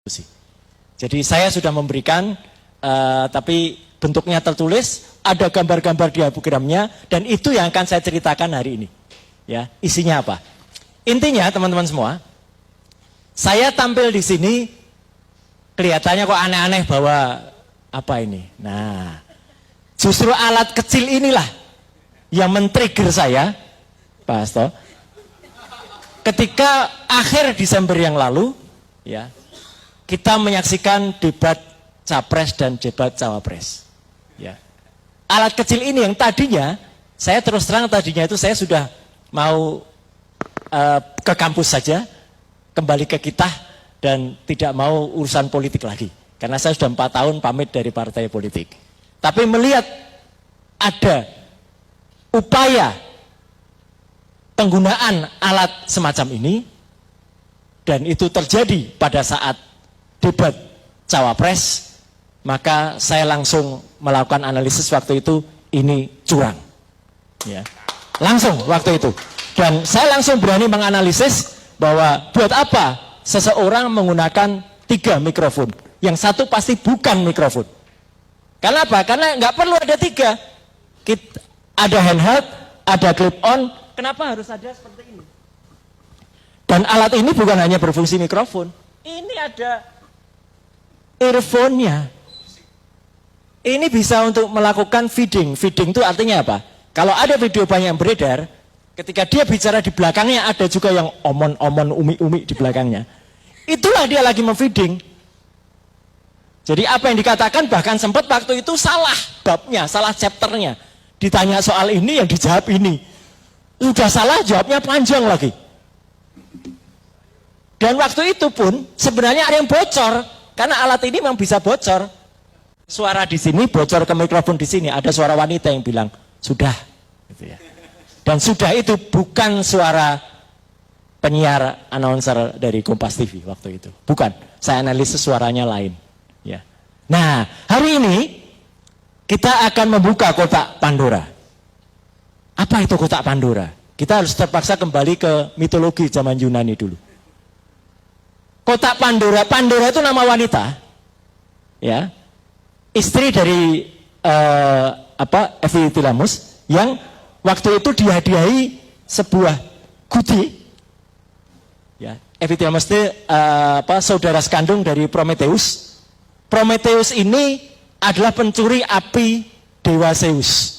Jadi saya sudah memberikan, tapi bentuknya tertulis, ada gambar-gambar diagramnya, dan itu yang akan saya ceritakan hari ini. Ya, isinya apa? Intinya teman-teman semua, saya tampil di sini kelihatannya kok aneh-aneh bahwa apa ini. Nah, justru alat kecil inilah yang men-trigger saya, Pak Hasto. Ketika akhir Desember yang lalu, ya, kita menyaksikan debat Capres dan debat Cawapres. Ya. Alat kecil ini yang tadinya, saya terus terang tadinya itu saya sudah mau ke kampus saja, kembali ke kita dan tidak mau urusan politik lagi. Karena saya sudah 4 tahun pamit dari partai politik. Tapi melihat ada upaya penggunaan alat semacam ini, dan itu terjadi pada saat debat Cawapres, maka saya langsung melakukan analisis waktu itu, ini curang. Ya. Langsung waktu itu. Dan saya langsung berani menganalisis bahwa buat apa seseorang menggunakan 3 mikrofon. Yang satu pasti bukan mikrofon. Karena apa? Karena nggak perlu ada 3. Ada handheld, ada clip on, kenapa harus ada seperti ini? Dan alat ini bukan hanya berfungsi mikrofon. Ini ada earphone-nya. Ini bisa untuk melakukan feeding. Feeding itu artinya apa? Kalau ada video banyak yang beredar, ketika dia bicara di belakangnya ada juga yang omon-omon, umi-umi di belakangnya. Itulah dia lagi memfeeding. Jadi apa yang dikatakan bahkan sempat waktu itu salah babnya, salah chapternya. Ditanya soal ini yang dijawab ini. Udah salah jawabnya panjang lagi. Dan waktu itu pun sebenarnya ada yang bocor. Karena alat ini memang bisa bocor. Suara di sini bocor ke mikrofon di sini. Ada suara wanita yang bilang, sudah. Gitu ya. Dan sudah itu bukan suara penyiar announcer dari Kompas TV waktu itu. Bukan. Saya analisis suaranya lain. Ya. Nah, hari ini kita akan membuka kotak Pandora. Apa itu kotak Pandora? Kita harus terpaksa kembali ke mitologi zaman Yunani dulu. Kotak Pandora, Pandora itu nama wanita, ya, istri dari Ephialtes yang waktu itu dihadiahi sebuah gudi, ya. Ephialtes itu saudara sekandung dari Prometheus. Prometheus ini adalah pencuri api dewa Zeus.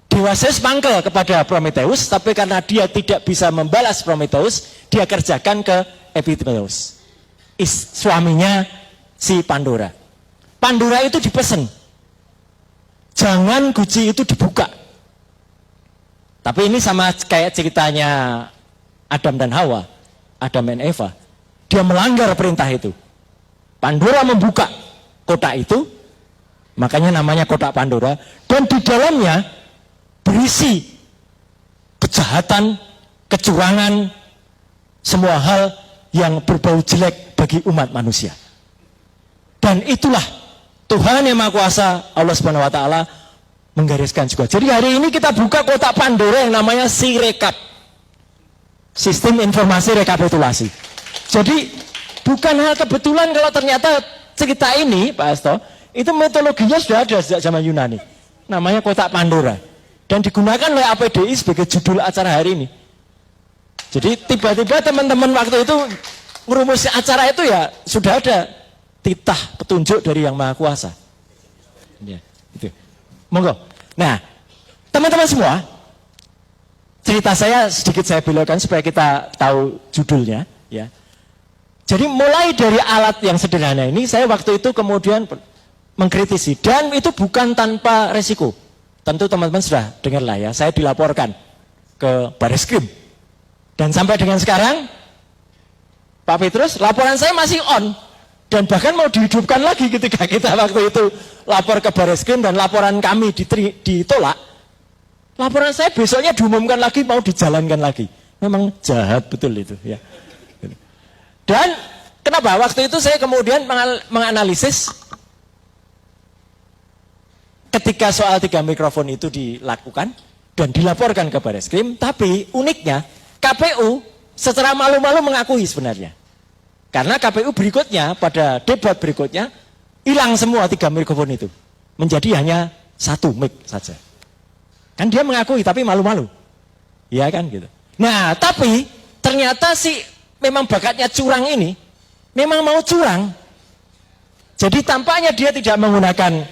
Dewa Zeus mangkel kepada Prometheus, tapi karena dia tidak bisa membalas Prometheus, dia kerjakan ke Ephialtes, suaminya si Pandora. Pandora itu dipesan, jangan guci itu dibuka. Tapi ini sama kayak ceritanya Adam dan Hawa, Adam dan Eva. Dia melanggar perintah itu. Pandora membuka kotak itu, makanya namanya kotak Pandora. Dan di dalamnya berisi kejahatan, kecurangan, semua hal yang berbau jelek bagi umat manusia. Dan itulah Tuhan yang Maha Kuasa, Allah Subhanahu wa taala menggariskan juga. Jadi hari ini kita buka kotak Pandora yang namanya Sirekap. Sistem informasi rekapitulasi. Jadi bukan hal kebetulan kalau ternyata cerita ini, Pak Hasto, itu metodologinya sudah ada sejak zaman Yunani. Namanya kotak Pandora. Dan digunakan oleh APDI sebagai judul acara hari ini. Jadi tiba-tiba teman-teman waktu itu merumus acara itu ya sudah ada titah petunjuk dari Yang Maha Kuasa. Ya, itu. Monggo. Nah, teman-teman semua, cerita saya sedikit saya belokkan supaya kita tahu judulnya. Ya. Jadi mulai dari alat yang sederhana ini, saya waktu itu kemudian mengkritisi. Dan itu bukan tanpa resiko. Tentu teman-teman sudah dengar lah ya, saya dilaporkan ke Bareskrim. Dan sampai dengan sekarang, Pak Petrus, laporan saya masih on. Dan bahkan mau dihidupkan lagi ketika kita waktu itu lapor ke Bareskrim dan laporan kami ditolak. Laporan saya besoknya diumumkan lagi, mau dijalankan lagi. Memang jahat betul itu. Ya. Dan kenapa? Waktu itu saya kemudian menganalisis ketika soal 3 mikrofon itu dilakukan dan dilaporkan ke Bareskrim. Tapi uniknya, KPU secara malu-malu mengakui sebenarnya. Karena KPU berikutnya, pada debat berikutnya, hilang semua 3 mikrofon itu. Menjadi hanya 1 mic saja. Kan dia mengakui, tapi malu-malu. Ya kan gitu. Nah, tapi ternyata memang bakatnya curang ini, memang mau curang. Jadi tampaknya dia tidak menggunakan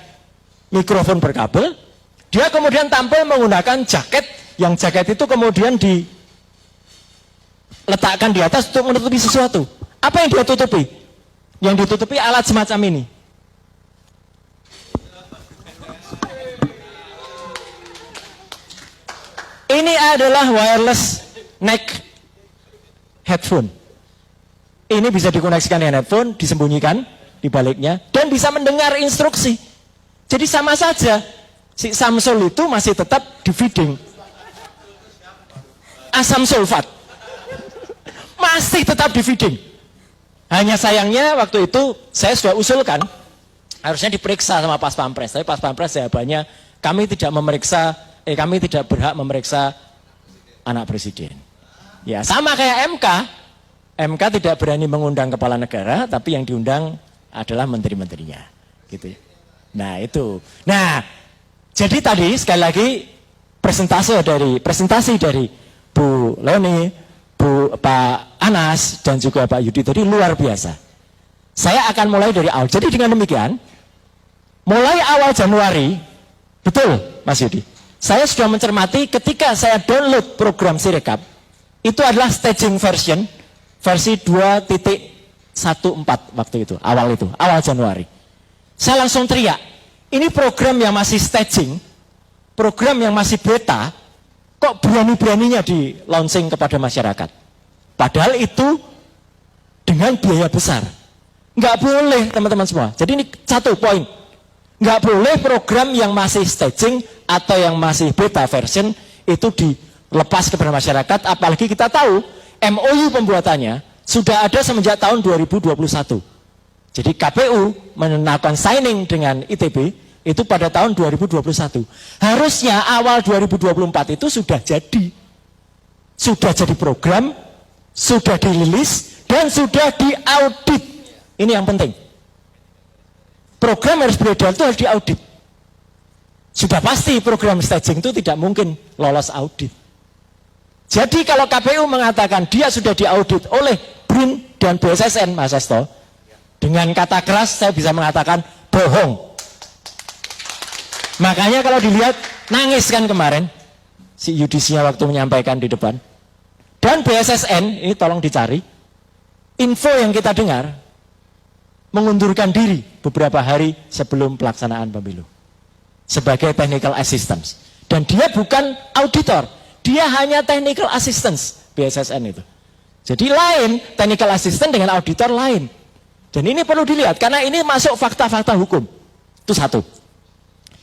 mikrofon berkabel, dia kemudian tampil menggunakan jaket, yang jaket itu kemudian diletakkan di atas untuk menutupi sesuatu. Apa yang dia tutupi? Yang ditutupi alat semacam ini. Ini adalah wireless neck headphone. Ini bisa dikoneksikan dengan headphone, disembunyikan di baliknya, dan bisa mendengar instruksi. Jadi sama saja, si Samsul itu masih tetap di feeding asam sulfat. Masih tetap di feeding. Hanya sayangnya waktu itu saya sudah usulkan, harusnya diperiksa sama Pas Pampres. Tapi Pas Pampres jawabannya, kami tidak berhak memeriksa anak presiden. Ya sama kayak MK. MK tidak berani mengundang kepala negara, tapi yang diundang adalah menteri-menterinya. Gitu. Nah itu. Nah, jadi tadi sekali lagi presentasi dari Bu Leoni, Pak Anas, dan juga Pak Yudi tadi luar biasa. Saya akan mulai dari awal. Jadi dengan demikian, mulai awal Januari, betul Mas Yudi, saya sudah mencermati ketika saya download program Sirekap, itu adalah staging version, versi 2.14 waktu itu, awal Januari. Saya langsung teriak, ini program yang masih staging, program yang masih beta, kok berani-beraninya di launching kepada masyarakat. Padahal itu dengan biaya besar. Nggak boleh teman-teman semua. Jadi ini satu poin. Nggak boleh program yang masih staging atau yang masih beta version itu dilepas kepada masyarakat. Apalagi kita tahu MOU pembuatannya sudah ada semenjak tahun 2021. Jadi KPU melakukan signing dengan ITB itu pada tahun 2021. Harusnya awal 2024 itu sudah jadi program, sudah dirilis, dan sudah diaudit. Ini yang penting. Program harus beredar itu harus diaudit. Sudah pasti program staging itu tidak mungkin lolos audit. Jadi kalau KPU mengatakan dia sudah diaudit oleh BRIN dan BSSN, Mas Hasto, dengan kata keras saya bisa mengatakan bohong. Makanya kalau dilihat, nangis kan kemarin si Yudisinya waktu menyampaikan di depan. Dan BSSN, ini tolong dicari, info yang kita dengar, mengundurkan diri beberapa hari sebelum pelaksanaan pemilu. Sebagai technical assistance. Dan dia bukan auditor, dia hanya technical assistance, BSSN itu. Jadi lain, technical assistant dengan auditor lain. Dan ini perlu dilihat, karena ini masuk fakta-fakta hukum. Itu satu.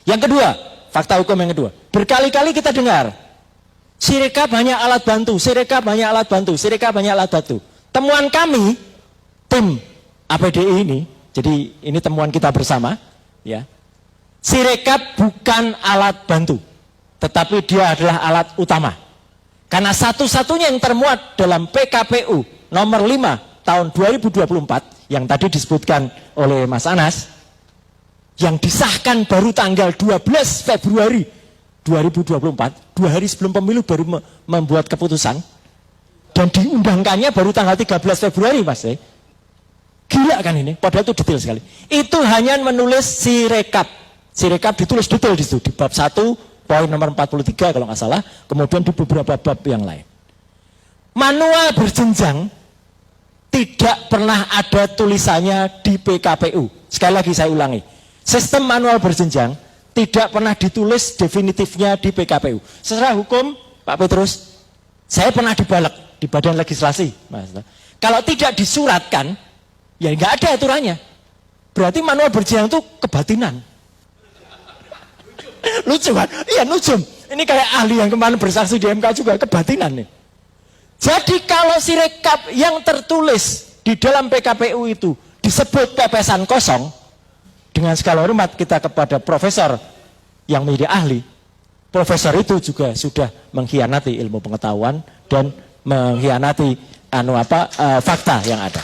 Yang kedua, fakta hukum yang kedua. Berkali-kali kita dengar, Sirekap hanya alat bantu, Sirekap hanya alat bantu, Sirekap hanya alat bantu. Temuan kami, tim APDI ini, jadi ini temuan kita bersama, ya. Sirekap bukan alat bantu, tetapi dia adalah alat utama. Karena satu-satunya yang termuat dalam PKPU nomor 5 tahun 2024, yang tadi disebutkan oleh Mas Anas, yang disahkan baru tanggal 12 Februari 2024, 2 hari sebelum pemilu baru membuat keputusan, dan diundangkannya baru tanggal 13 Februari, Mas. Gila kan ini, padahal itu detail sekali. Itu hanya menulis Sirekap. Sirekap ditulis detail di situ, di bab 1, poin nomor 43 kalau nggak salah, kemudian di beberapa bab yang lain. Manual berjenjang tidak pernah ada tulisannya di PKPU. Sekali lagi saya ulangi, sistem manual berjenjang tidak pernah ditulis definitifnya di PKPU. Secara hukum, Pak Petrus, saya pernah dibalek di Badan Legislasi, Mas. Kalau tidak disuratkan, ya nggak ada aturannya. Berarti manual berjenjang itu kebatinan. Lucu kan? Iya, nujum. Ini kayak ahli yang kemarin bersaksi di MK juga, kebatinan nih. Jadi kalau Sirekap yang tertulis di dalam PKPU itu disebut pepesan kosong, dengan segala hormat kita kepada profesor yang menjadi ahli, profesor itu juga sudah mengkhianati ilmu pengetahuan dan mengkhianati fakta yang ada.